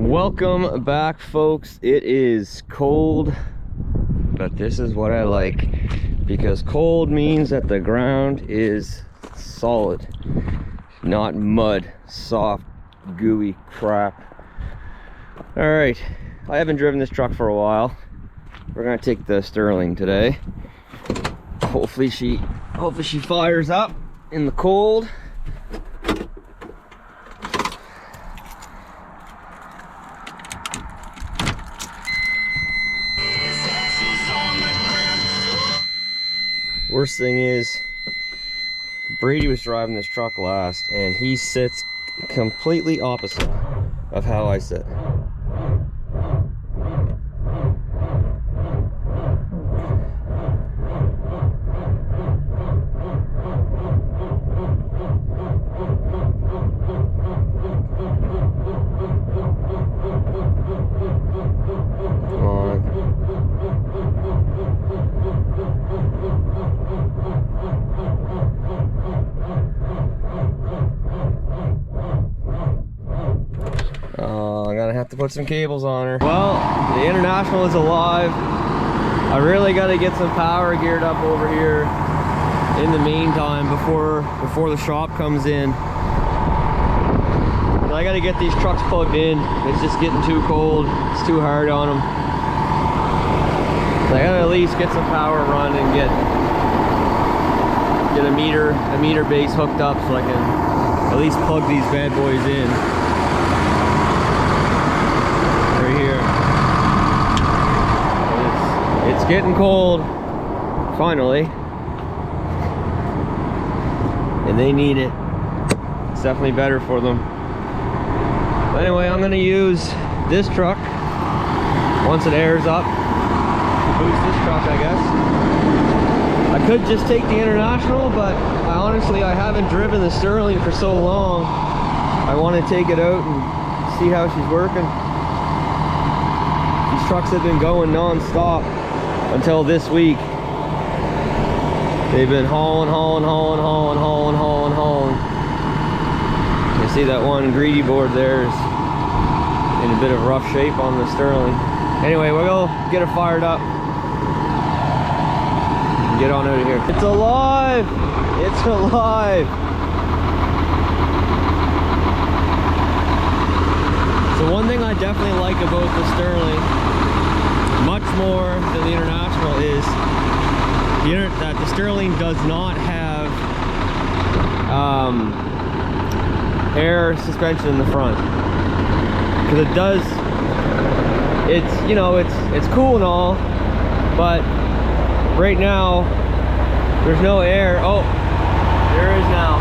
Welcome back, folks. It is cold, but this is what I like, because cold means that the ground is solid, not mud, soft, gooey crap. All right, I haven't driven this truck for a while. We're gonna take the Sterling today. Hopefully she fires up in the cold. Worst thing is, Brady was driving this truck last, and he sits completely opposite of how I sit. Come on. I'm gonna have to put some cables on her. Well, the International is alive. I really gotta get some power geared up over here in the meantime before the shop comes in. I gotta get these trucks plugged in. It's just getting too cold. It's too hard on them. So I gotta at least get some power run and get a meter base hooked up so I can at least plug these bad boys in. Here. It's getting cold, finally, and they need it. It's definitely better for them. But anyway, I'm gonna use this truck once it airs up to boost this truck, I guess. I could just take the International, but I haven't driven the Sterling for so long. I want to take it out and see how she's working. These trucks have been going non-stop until this week. They've been hauling. You see that one greedy board there is in a bit of rough shape on the Sterling. Anyway, we'll go get it fired up and get on out of here. It's alive! It's alive! So one thing I definitely like about the Sterling, much more than the International, is that the Sterling does not have air suspension in the front. Because it does, it's cool and all, but right now there's no air. Oh, there is now.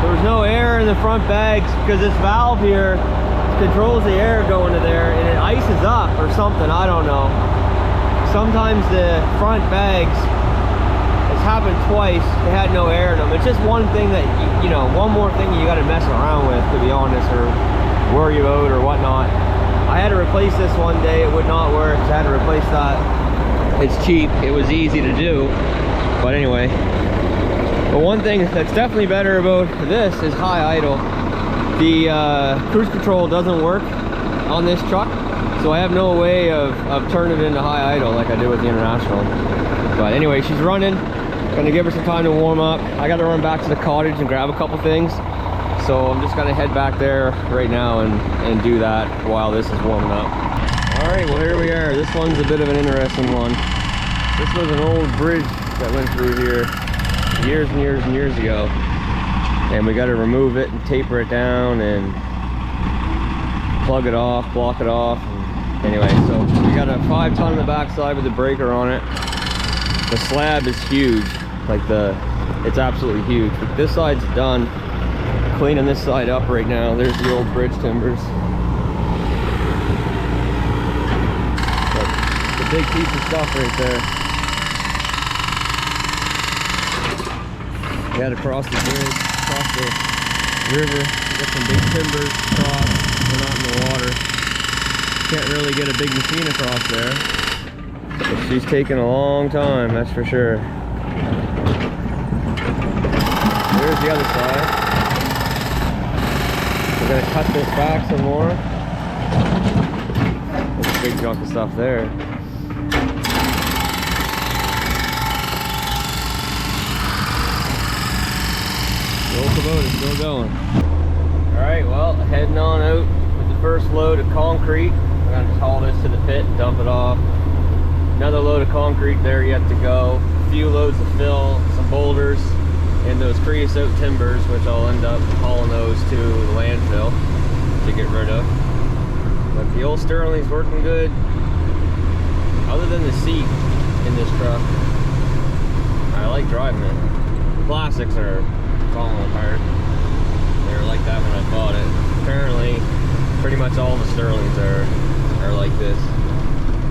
There's no air in the front bags because this valve here controls the air going to there, and it ices up or something, I don't know. Sometimes the front bags, it's happened twice, they had no air in them. It's just one thing that, one more thing you got to mess around with, to be honest, or worry about or whatnot. I had to replace this one day, it would not work, so I had to replace that. It's cheap, it was easy to do, but anyway. But one thing that's definitely better about this is high idle. The cruise control doesn't work on this truck, so I have no way of turning it into high idle like I did with the International. But anyway, she's running. Gonna give her some time to warm up. I gotta run back to the cottage and grab a couple things, so I'm just gonna head back there right now and do that while this is warming up. All right, well, here we are. This one's a bit of an interesting one. This was an old bridge that went through here years and years and years ago. And we got to remove it and taper it down and plug it off, block it off. Anyway, so we got a 5-ton in the backside with a breaker on it. The slab is huge, it's absolutely huge. But this side's done. Cleaning this side up right now. There's the old bridge timbers. But the big piece of stuff right there. We had to cross the bridge, across the river, get some big timbers across. They're not in the water. Can't really get a big machine across there. But she's taking a long time, that's for sure. Here's the other side. We're gonna cut this back some more. big chunk of stuff there. The old Kubota still going. Alright, well, heading on out with the first load of concrete. I'm going to just haul this to the pit and dump it off. Another load of concrete there yet to go. A few loads of fill, some boulders, and those creosote timbers, which I'll end up hauling those to the landfill to get rid of. But the old Sterling's working good. Other than the seat in this truck, I like driving it. The plastics are falling apart. They were like that when I bought it. Apparently, pretty much all the Sterlings are like this.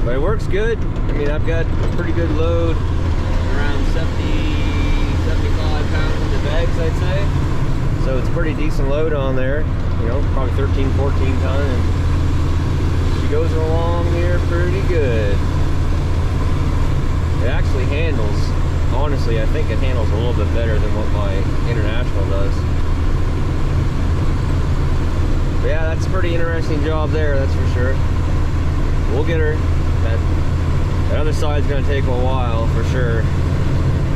But it works good. I mean, I've got a pretty good load, around 75 pounds in the bags, I'd say. So it's a pretty decent load on there. You know, probably 13, 14 ton. And she goes along here pretty good. It actually handles, honestly, I think it handles a little bit better than what my International does. But yeah, that's a pretty interesting job there, that's for sure. We'll get her. That other side's gonna take a while for sure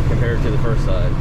compared to the first side.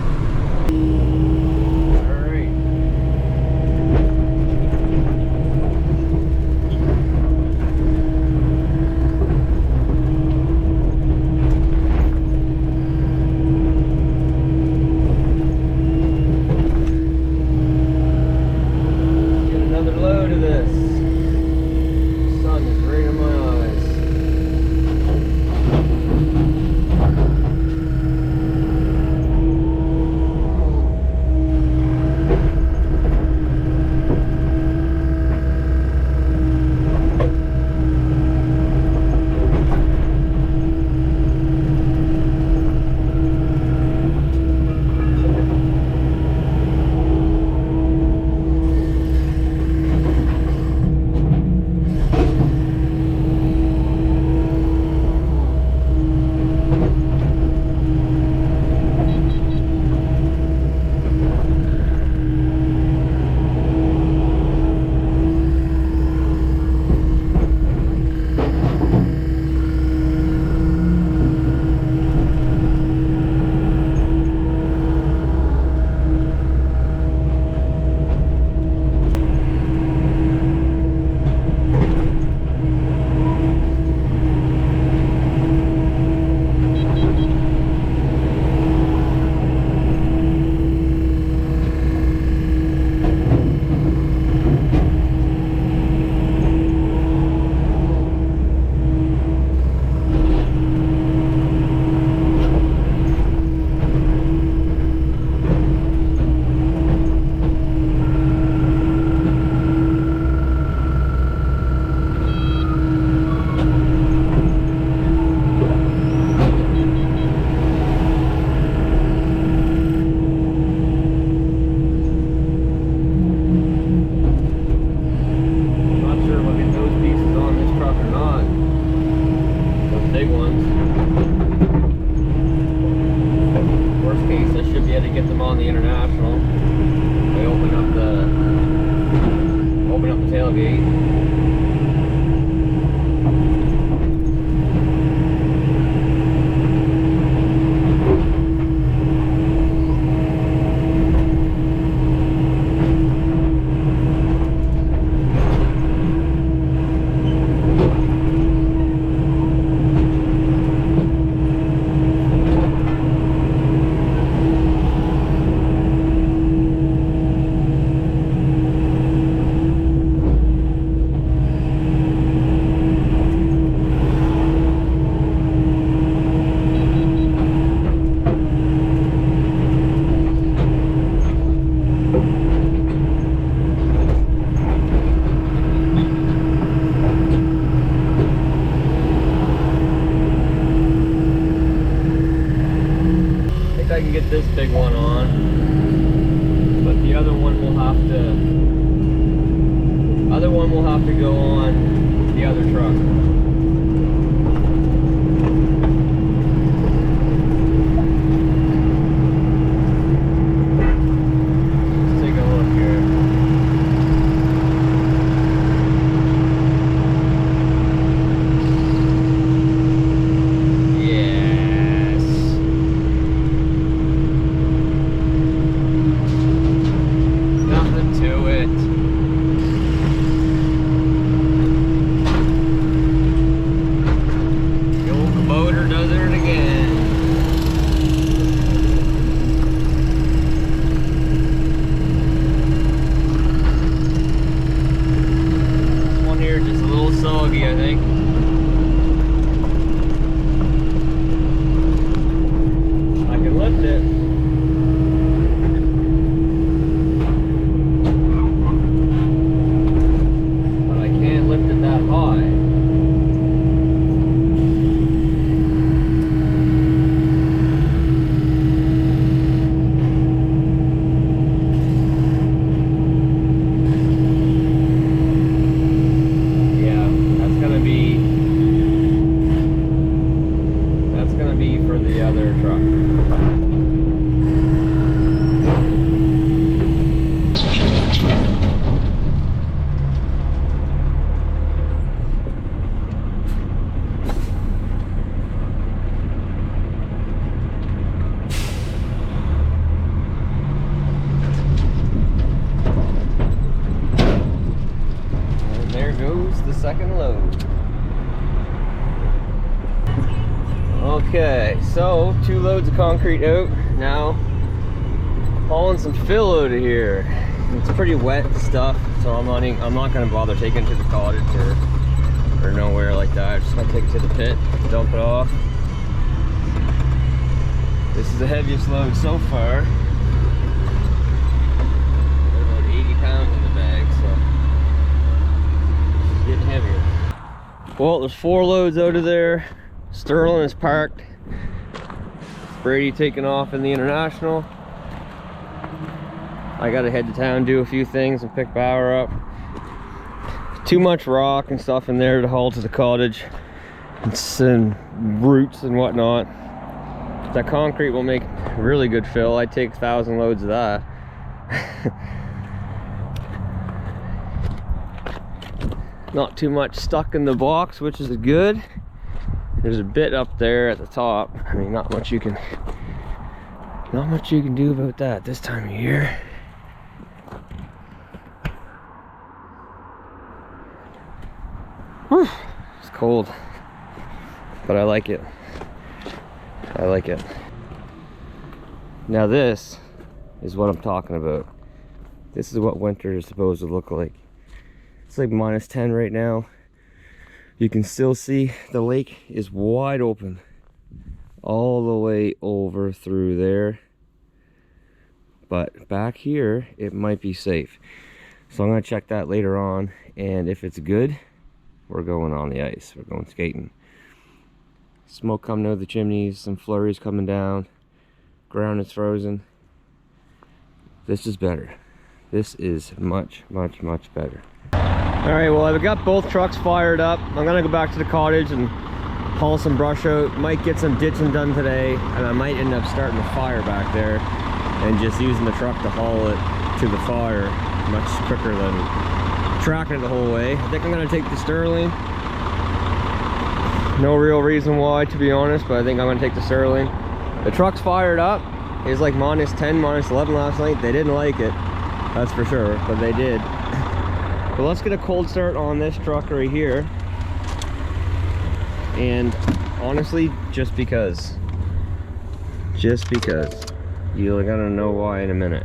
I can get this big one on, but the other one will have to go on the other truck. Let's take a look here. boogie, I think. I can lift it. But I can't lift it that high. For the other truck. And there goes the second load. Okay, so 2 loads of concrete out. Now hauling some fill out of here. It's pretty wet stuff, so I'm not gonna bother taking it to the cottage or nowhere like that. I'm just gonna take it to the pit, dump it off. This is the heaviest load so far. About 80 pounds in the bag, so it's getting heavier. Well, there's 4 loads out of there. Sterling is parked. Brady taking off in the International. I gotta head to town, do a few things, and pick Bauer up. Too much rock and stuff in there to haul to the cottage. And some roots and whatnot. That concrete will make really good fill. I'd take 1,000 loads of that. Not too much stuck in the box, which is good. There's a bit up there at the top. I mean, not much you can do about that this time of year. Whew, it's cold, but I like it. I like it. Now this is what I'm talking about. This is what winter is supposed to look like. It's like -10 right now. You can still see the lake is wide open all the way over through there. But back here, it might be safe. So I'm gonna check that later on. And if it's good, we're going on the ice. We're going skating. Smoke coming out of the chimneys, some flurries coming down. Ground is frozen. This is better. This is much, much, much better. All right, well, I've got both trucks fired up. I'm gonna go back to the cottage and haul some brush out. Might get some ditching done today, and I might end up starting a fire back there and just using the truck to haul it to the fire much quicker than tracking it the whole way. I think I'm gonna take the Sterling. No real reason why, to be honest, but I think I'm gonna take the Sterling. The truck's fired up. It was like -10, -11 last night. They didn't like it, that's for sure, but they did. But let's get a cold start on this truck right here. And honestly, just because. You're gonna know why in a minute.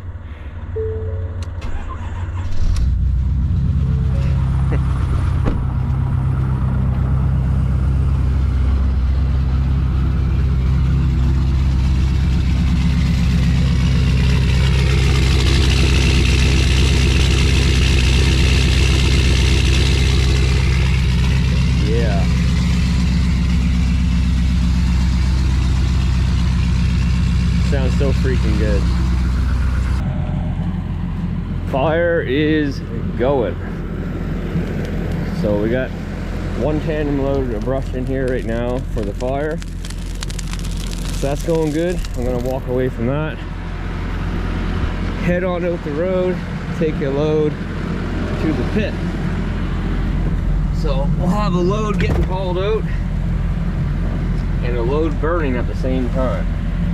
Sounds so freaking good. Fire is going. So we got 1 tandem load of brush in here right now for the fire. So that's going good. I'm gonna walk away from that. Head on out the road, take a load to the pit. So we'll have a load getting hauled out and a load burning at the same time.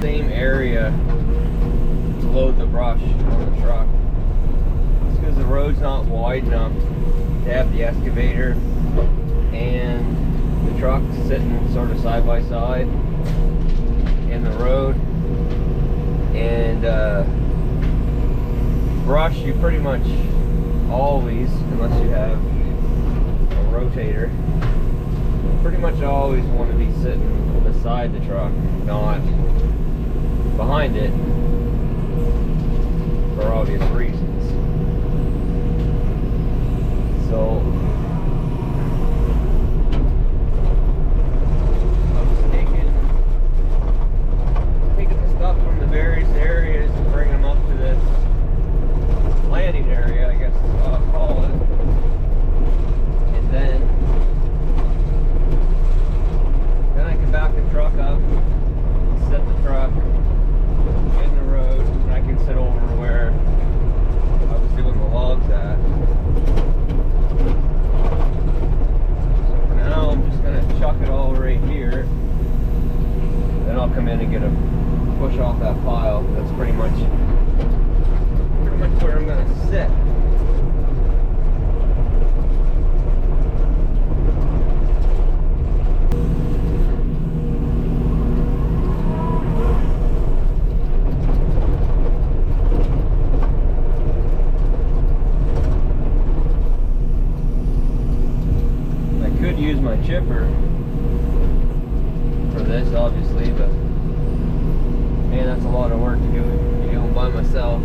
Same area to load the brush on the truck. It's because the road's not wide enough to have the excavator and the truck sitting sort of side by side in the road. And brush, you pretty much always, unless you have a rotator. Pretty much always want to be sitting beside the truck, not behind it, for obvious reasons. So I was taking the stuff from the various areas and bringing them up to this landing area, I guess is what I'll call it. And then I can back the truck up, set the truck in the road, and I can sit over where I was doing the logs at. So for now, I'm just going to chuck it all right here. Then I'll come in and get a push off that pile. That's pretty much where I'm going to sit. Use my chipper for this, obviously, but man, that's a lot of work to do it by myself.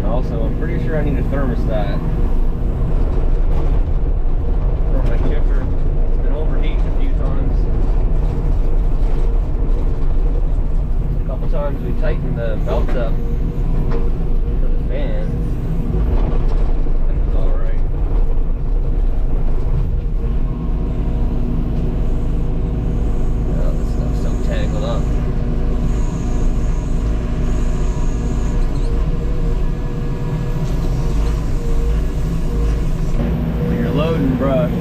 Also, I'm pretty sure I need a thermostat for my chipper. It's been overheating a few times. Times we tighten the belt up for the fan, and it's alright. Oh, this stuff's so tangled up. When you're loading brush,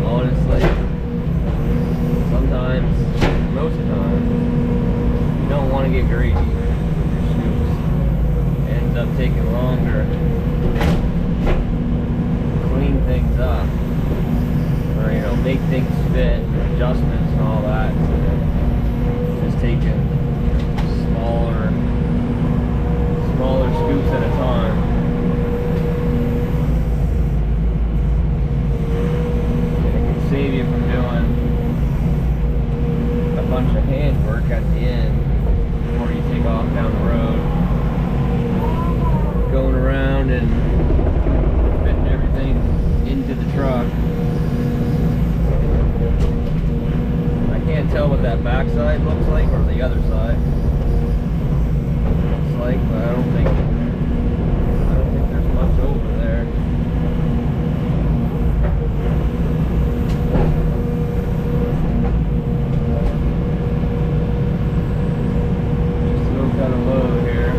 honestly, sometimes, most of the time, you don't want to get greedy with your scoops. It ends up taking longer to clean things up, or make things fit, adjustments and all that. So just taking smaller scoops at a time. And it can save you from doing a bunch of handwork at the end. Before you take off down the road, going around and fitting everything into the truck. I can't tell what that back side looks like or the other side looks like, but I don't think there's much over there. Got a load here.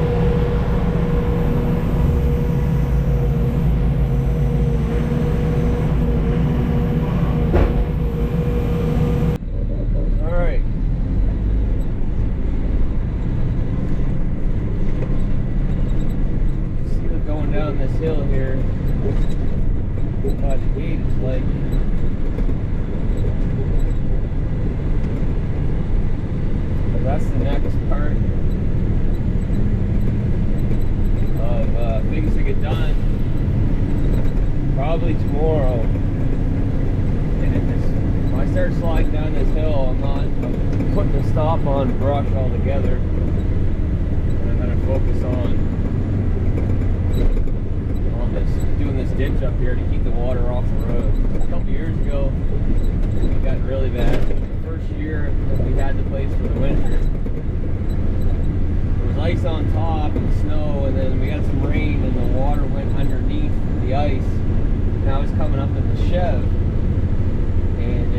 All right. See what's going down this hill here. Cottage gate is like. But that's the next part of things to get done, probably tomorrow. And if I start sliding down this hill, I'm not putting a stop on brush altogether, and I'm going to focus on doing this ditch up here to keep the water off the road. A couple years ago, it got really bad. The first year that we had the place for the winter, ice on top and snow, and then we got some rain and the water went underneath the ice. And I was coming up in the Chev, and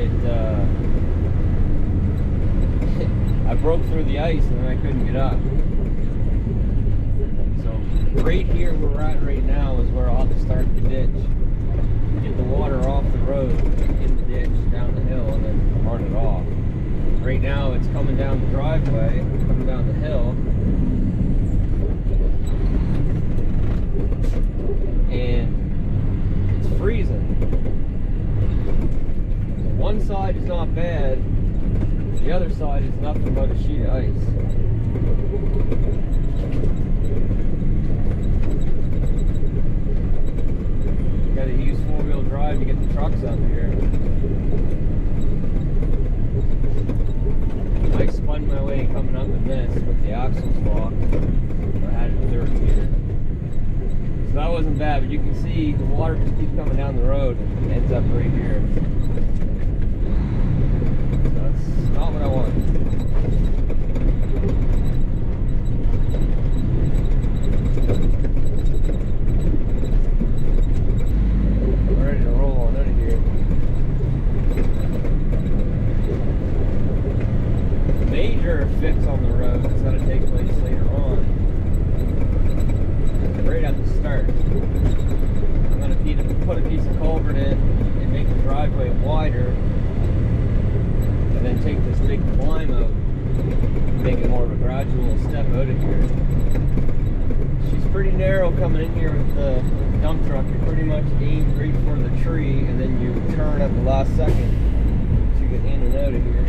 I broke through the ice and then I couldn't get up. So right here where we're at right now is where I'll have to start the ditch. Get the water off the road, in the ditch, down the hill, and then run it off. Right now it's coming down the driveway, coming down the hill, and it's freezing. One side is not bad, The other side is nothing but a sheet of ice. You gotta use four-wheel drive to get the trucks up here. I spun my way coming up in this with the axles locked. I had it in third gear. So that wasn't bad, but you can see the water just keeps coming down the road and ends up right here. So that's not what I want. I'm ready to roll on out of here. The major fix on the road is going to take place later on. Right at the start. I'm going to put a piece of culvert in and make the driveway wider, and then take this big climb out, make it more of a gradual step out of here. She's pretty narrow coming in here with the dump truck. You're pretty much aimed right for the tree, and then you turn at the last second to get in and out of here.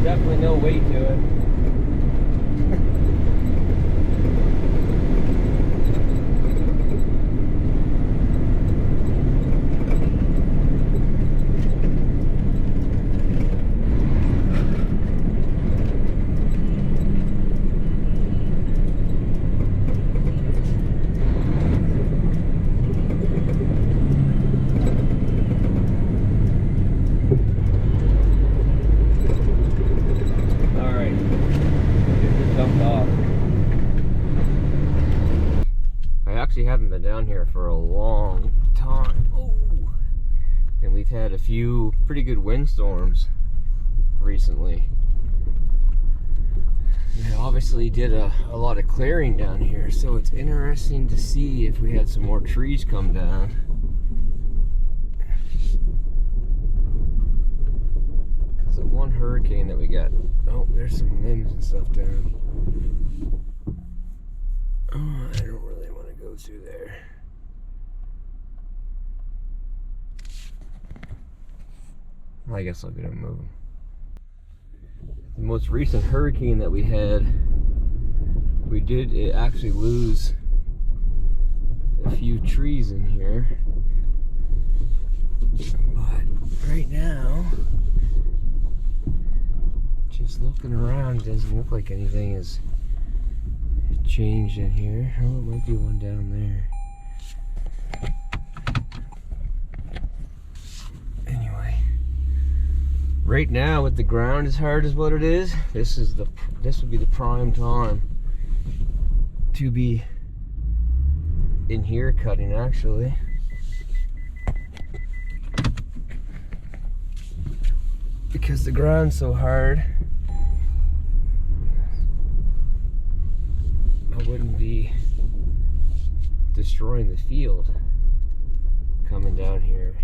Definitely no weight to it. Haven't been down here for a long time. Oh, and we've had a few pretty good windstorms recently. We obviously did a lot of clearing down here, so it's interesting to see if we had some more trees come down. Because the one hurricane that we got, oh, there's some limbs and stuff down. Oh, I don't really want to go through there. I guess I'll get him moving. The most recent hurricane that we had, we did actually lose a few trees in here. But right now, just looking around, it doesn't look like anything is changed in here. Oh, it might be one down there. Anyway, right now with the ground as hard as what it is, this would be the prime time to be in here cutting, actually. Because the ground's so hard, I wouldn't be destroying the field coming down here.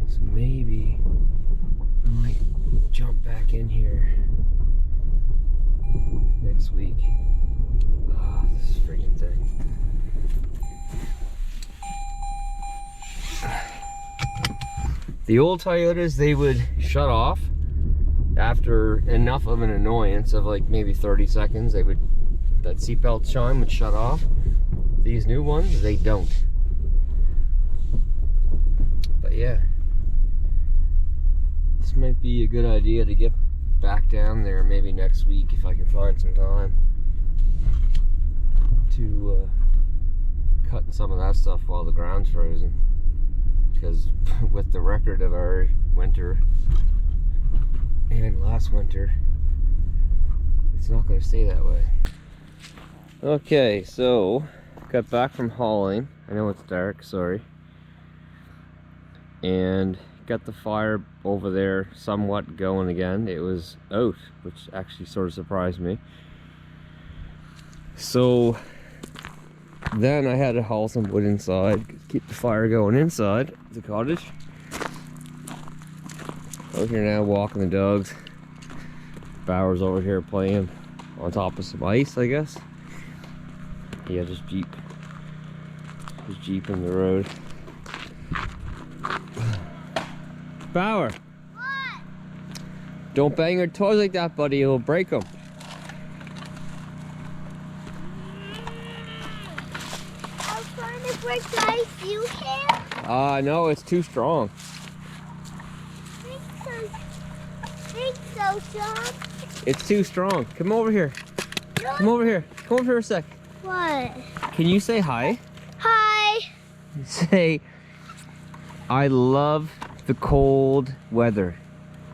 So maybe I might jump back in here next week. Oh, this freaking thing. The old Toyotas, they would shut off after enough of an annoyance of like maybe 30 seconds. That seatbelt chime would shut off. These new ones, they don't. But yeah, this might be a good idea to get back down there maybe next week if I can find some time to cut some of that stuff while the ground's frozen. Because with the record of our winter and last winter, it's not going to stay that way. Okay, so got back from hauling. I know it's dark, sorry. And got the fire over there somewhat going again. It was out, which actually sort of surprised me. So then I had to haul some wood inside, keep the fire going inside the cottage. Out here now walking the dogs. Bauer's over here playing on top of some ice, I guess. He had his Jeep in the road. Bauer! What? Don't bang your toys like that, buddy. You'll break them. I was trying to break the ice. You can? No, it's too strong. Think so, John. It's too strong. Come over here. Come over here. Come over here a sec. What? Can you say hi? Hi. Say, I love the cold weather.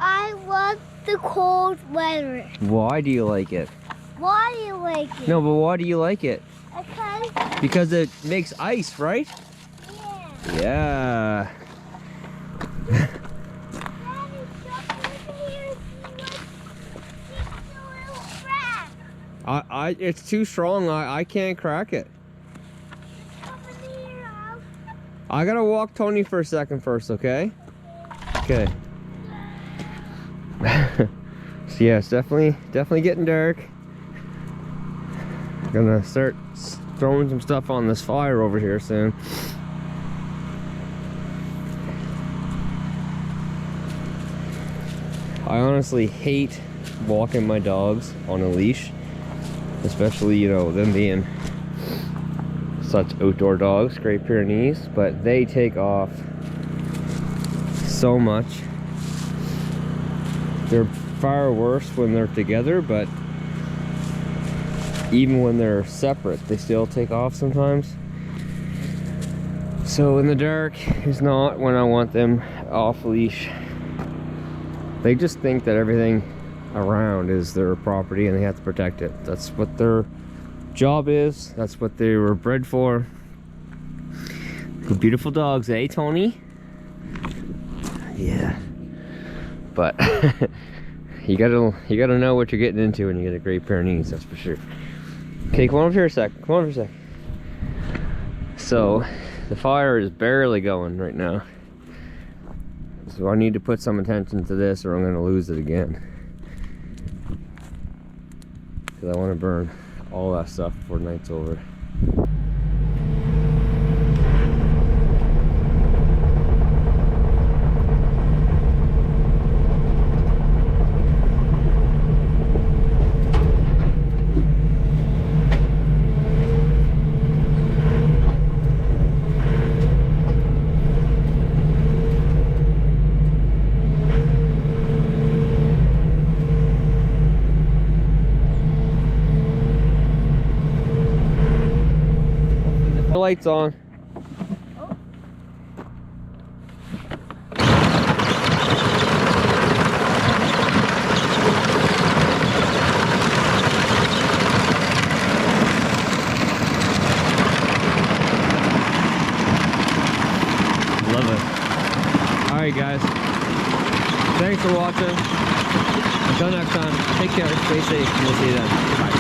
I love the cold weather. Why do you like it? Why do you like it? No, but why do you like it? Because. Because it makes ice, right? Yeah. Yeah. Daddy, stop over here. It's a little crack. It's too strong. I can't crack it. Over here, I gotta walk Tony for a second first, okay? Okay. So yeah, it's definitely getting dark. Gonna start throwing some stuff on this fire over here soon. I honestly hate walking my dogs on a leash, especially, you know, them being such outdoor dogs, Great Pyrenees, but they take off so much. They're far worse when they're together, but even when they're separate, they still take off sometimes. So in the dark is not when I want them off leash. They just think that everything around is their property and they have to protect it. That's what their job is. That's what they were bred for. Good, beautiful dogs, eh, Tony? Yeah. But you gotta know what you're getting into when you get a Great Pyrenees, that's for sure. Okay, come on over here a sec. Come on over a sec. So the fire is barely going right now. So I need to put some attention to this or I'm gonna lose it again. Because I want to burn all that stuff before night's over. Lights on. Love it. All right, guys. Thanks for watching. Until next time, take care, stay safe, and we'll see you then. Bye.